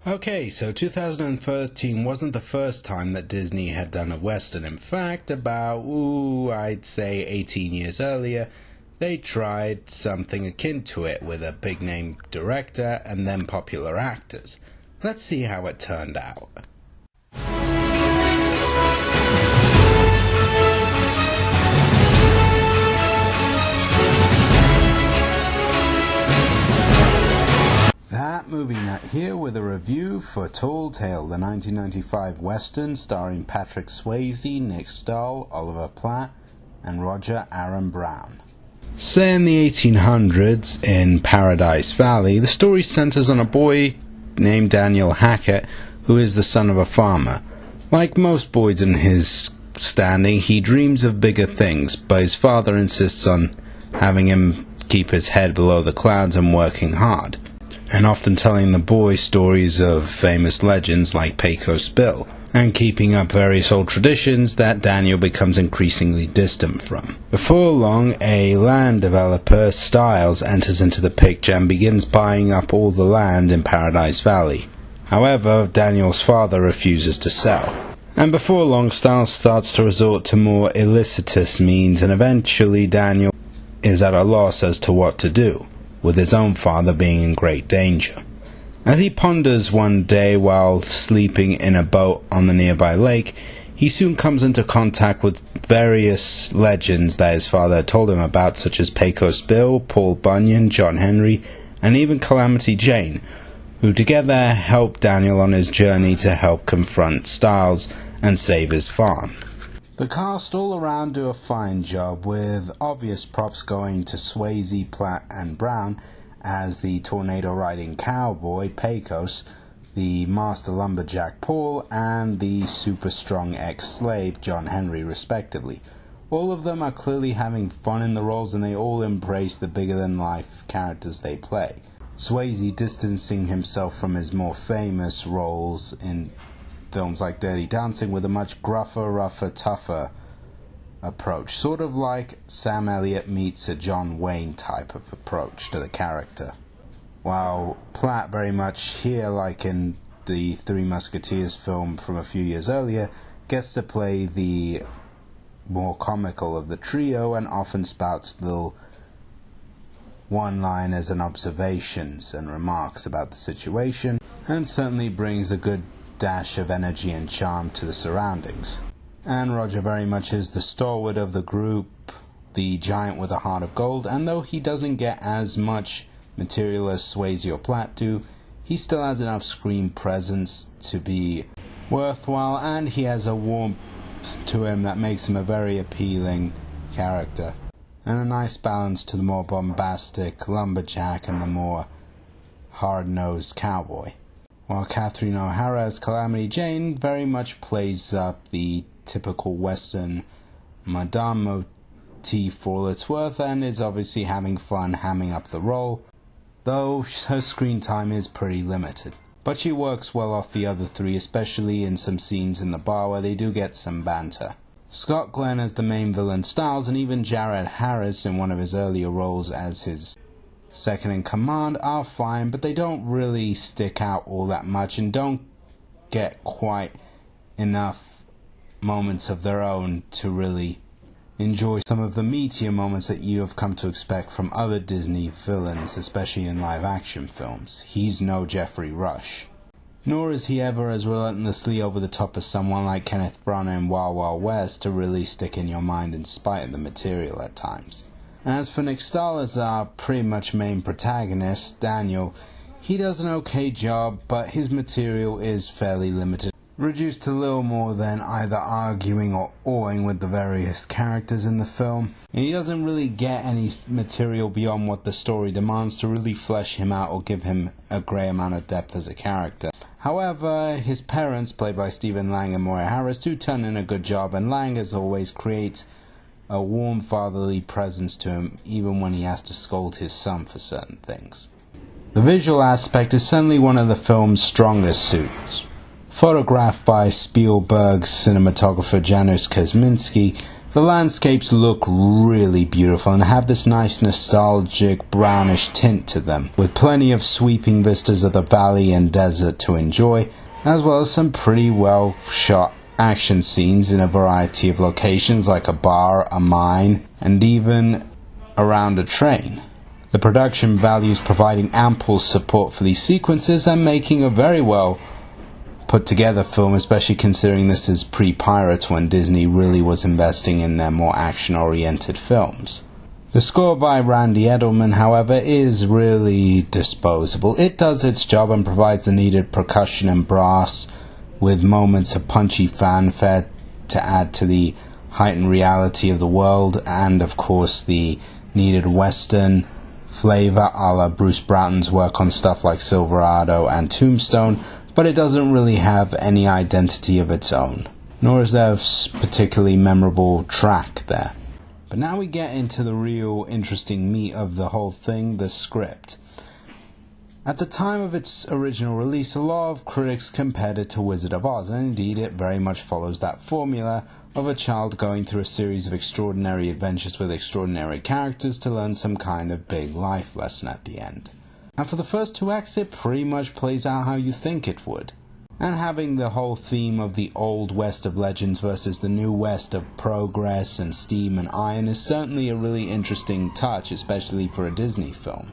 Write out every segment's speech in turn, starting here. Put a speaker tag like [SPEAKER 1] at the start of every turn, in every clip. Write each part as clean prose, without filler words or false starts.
[SPEAKER 1] Okay, so 2013 wasn't the first time that Disney had done a Western. In fact, about, I'd say 18 years earlier, they tried something akin to it with a big-name director and then popular actors. Let's see how it turned out. That Movie Nut here with a review for Tall Tale, the 1995 Western starring Patrick Swayze, Nick Stahl, Oliver Platt, and Roger Aaron Brown. Set in the 1800s in Paradise Valley, the story centers on a boy named Daniel Hackett, who is the son of a farmer. Like most boys in his standing, he dreams of bigger things, but his father insists on having him keep his head below the clouds and working hard, and often telling the boy stories of famous legends like Pecos Bill, and keeping up various old traditions that Daniel becomes increasingly distant from. Before long, a land developer, Stiles, enters into the picture and begins buying up all the land in Paradise Valley. However, Daniel's father refuses to sell. And before long, Stiles starts to resort to more illicitous means, and eventually Daniel is at a loss as to what to do, with his own father being in great danger. As he ponders one day while sleeping in a boat on the nearby lake, he soon comes into contact with various legends that his father had told him about, such as Pecos Bill, Paul Bunyan, John Henry, and even Calamity Jane, who together help Daniel on his journey to help confront Stiles and save his farm. The cast all around do a fine job, with obvious props going to Swayze, Platt, and Brown as the tornado-riding cowboy, Pecos, the master lumberjack, Paul, and the super-strong ex-slave, John Henry, respectively. All of them are clearly having fun in the roles, and they all embrace the bigger-than-life characters they play. Swayze distancing himself from his more famous roles in films like Dirty Dancing with a much gruffer, rougher, tougher approach, sort of like Sam Elliott meets a John Wayne type of approach to the character, while Platt very much here, like in the Three Musketeers film from a few years earlier, gets to play the more comical of the trio and often spouts little one-liners and observations and remarks about the situation, and certainly brings a good dash of energy and charm to the surroundings. And Roger very much is the stalwart of the group, the giant with a heart of gold, and though he doesn't get as much material as Swayze or Platt do, he still has enough screen presence to be worthwhile, and he has a warmth to him that makes him a very appealing character, and a nice balance to the more bombastic lumberjack and the more hard-nosed cowboy. While Catherine O'Hara as Calamity Jane very much plays up the typical Western Madame motif for all it's worth, and is obviously having fun hamming up the role, though her screen time is pretty limited. But she works well off the other three, especially in some scenes in the bar where they do get some banter. Scott Glenn as the main villain, Stiles, and even Jared Harris in one of his earlier roles as his second in command are fine, but they don't really stick out all that much and don't get quite enough moments of their own to really enjoy some of the meatier moments that you have come to expect from other Disney villains, especially in live-action films. He's no Geoffrey Rush. Nor is he ever as relentlessly over the top as someone like Kenneth Branagh in Wild Wild West to really stick in your mind in spite of the material at times. As for Nick Stahl as our pretty much main protagonist, Daniel, he does an okay job, but his material is fairly limited, reduced to little more than either arguing or awing with the various characters in the film, and he doesn't really get any material beyond what the story demands to really flesh him out or give him a great amount of depth as a character. However, his parents, played by Stephen Lang and Moira Harris, do turn in a good job, and Lang, as always, creates a warm fatherly presence to him, even when he has to scold his son for certain things. The visual aspect is certainly one of the film's strongest suits. Photographed by Spielberg's cinematographer Janusz Kaczynski, The landscapes look really beautiful and have this nice nostalgic brownish tint to them, with plenty of sweeping vistas of the valley and desert to enjoy, as well as some pretty well shot action scenes in a variety of locations like a bar, a mine, and even around a train. The production values providing ample support for these sequences and making a very well put together film, especially considering this is pre-Pirates when Disney really was investing in their more action-oriented films. The score by Randy Edelman, however, is really disposable. It does its job and provides the needed percussion and brass, with moments of punchy fanfare to add to the heightened reality of the world, and of course the needed western flavor a la Bruce Broughton's work on stuff like Silverado and Tombstone, but it doesn't really have any identity of its own, nor is there a particularly memorable track there. But now we get into the real interesting meat of the whole thing, the script. At the time of its original release, a lot of critics compared it to Wizard of Oz, and indeed it very much follows that formula of a child going through a series of extraordinary adventures with extraordinary characters to learn some kind of big life lesson at the end. And for the first 2 acts, it pretty much plays out how you think it would. And having the whole theme of the old west of legends versus the new west of progress and steam and iron is certainly a really interesting touch, especially for a Disney film.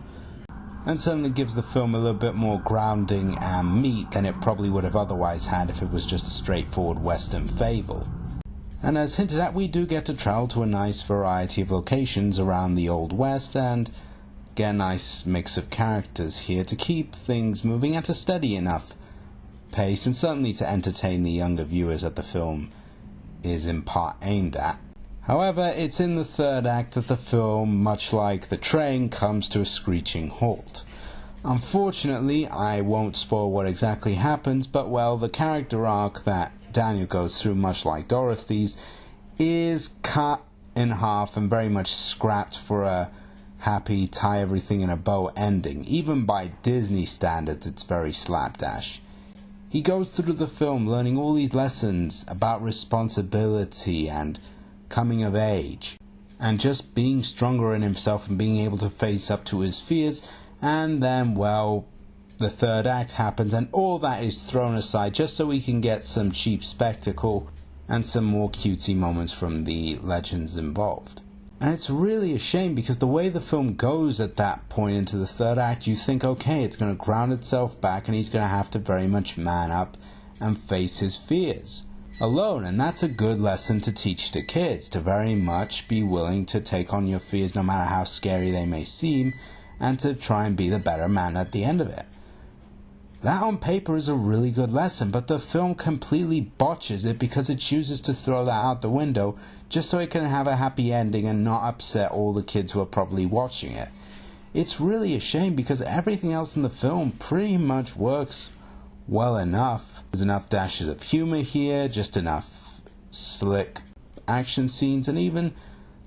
[SPEAKER 1] And certainly gives the film a little bit more grounding and meat than it probably would have otherwise had if it was just a straightforward western fable. And as hinted at, we do get to travel to a nice variety of locations around the Old West and get a nice mix of characters here to keep things moving at a steady enough pace, and certainly to entertain the younger viewers that the film is in part aimed at. However, it's in the 3rd act that the film, much like the train, comes to a screeching halt. Unfortunately, I won't spoil what exactly happens, but well, the character arc that Daniel goes through, much like Dorothy's, is cut in half and very much scrapped for a happy, tie everything in a bow ending. Even by Disney standards, it's very slapdash. He goes through the film learning all these lessons about responsibility and coming of age, and just being stronger in himself and being able to face up to his fears, and then, well, the 3rd act happens and all that is thrown aside just so we can get some cheap spectacle and some more cutesy moments from the legends involved. And it's really a shame because the way the film goes at that point into the 3rd act, you think, okay, it's going to ground itself back and he's going to have to very much man up and face his fears alone. And that's a good lesson to teach to kids, to very much be willing to take on your fears no matter how scary they may seem, and to try and be the better man at the end of it. That on paper is a really good lesson, but the film completely botches it because it chooses to throw that out the window just so it can have a happy ending and not upset all the kids who are probably watching it. It's really a shame because everything else in the film pretty much works well enough. There's enough dashes of humor here, just enough slick action scenes, and even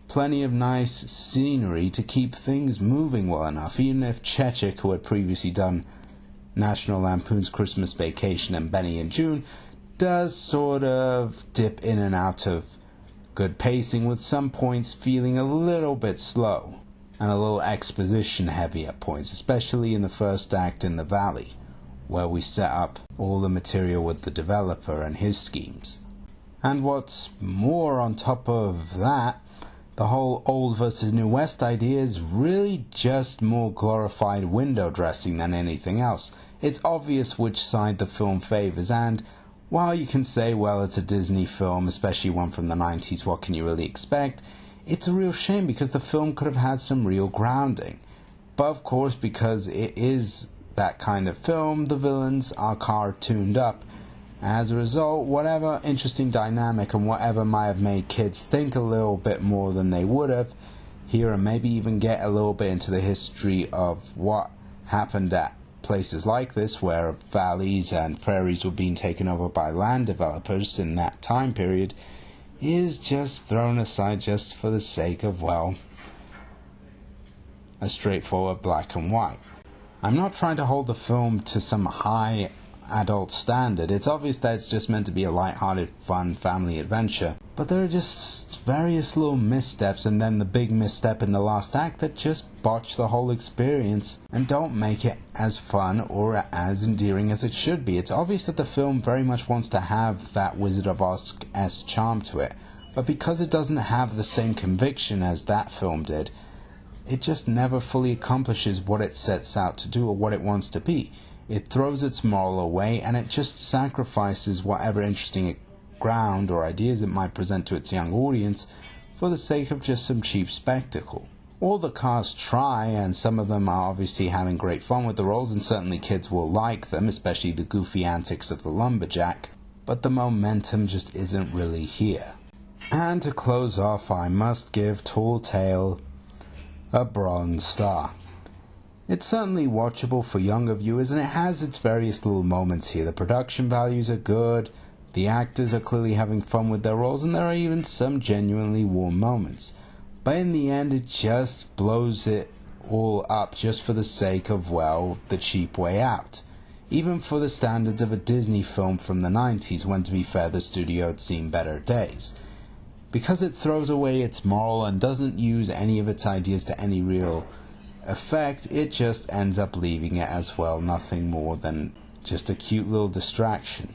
[SPEAKER 1] plenty of nice scenery to keep things moving well enough, even if Chechik, who had previously done National Lampoon's Christmas Vacation and Benny and June, does sort of dip in and out of good pacing, with some points feeling a little bit slow and a little exposition heavy at points, especially in the 1st act in the valley, where we set up all the material with the developer and his schemes. And what's more, on top of that, the whole old versus new west idea is really just more glorified window dressing than anything else. It's obvious which side the film favors, and while you can say, well, it's a Disney film, especially one from the 90s, what can you really expect? It's a real shame because the film could have had some real grounding. But of course, because it is that kind of film, the villains are cartooned up. As a result, whatever interesting dynamic and whatever might have made kids think a little bit more than they would have here, and maybe even get a little bit into the history of what happened at places like this where valleys and prairies were being taken over by land developers in that time period, is just thrown aside just for the sake of, well, a straightforward black and white. I'm not trying to hold the film to some high adult standard. It's obvious that it's just meant to be a light-hearted, fun family adventure. But there are just various little missteps, and then the big misstep in the last act that just botch the whole experience and don't make it as fun or as endearing as it should be. It's obvious that the film very much wants to have that Wizard of Oz-esque charm to it, but because it doesn't have the same conviction as that film did, it just never fully accomplishes what it sets out to do or what it wants to be. It throws its moral away, and it just sacrifices whatever interesting ground or ideas it might present to its young audience for the sake of just some cheap spectacle. All the cast try, and some of them are obviously having great fun with the roles, and certainly kids will like them, especially the goofy antics of the lumberjack, but the momentum just isn't really here. And to close off, I must give Tall Tale a bronze star. It's certainly watchable for younger viewers, and it has its various little moments here. The production values are good, the actors are clearly having fun with their roles, and there are even some genuinely warm moments. But in the end, it just blows it all up just for the sake of, well, the cheap way out. Even for the standards of a Disney film from the 90s, when to be fair, the studio had seen better days. Because it throws away its moral and doesn't use any of its ideas to any real effect, it just ends up leaving it as, well, nothing more than just a cute little distraction.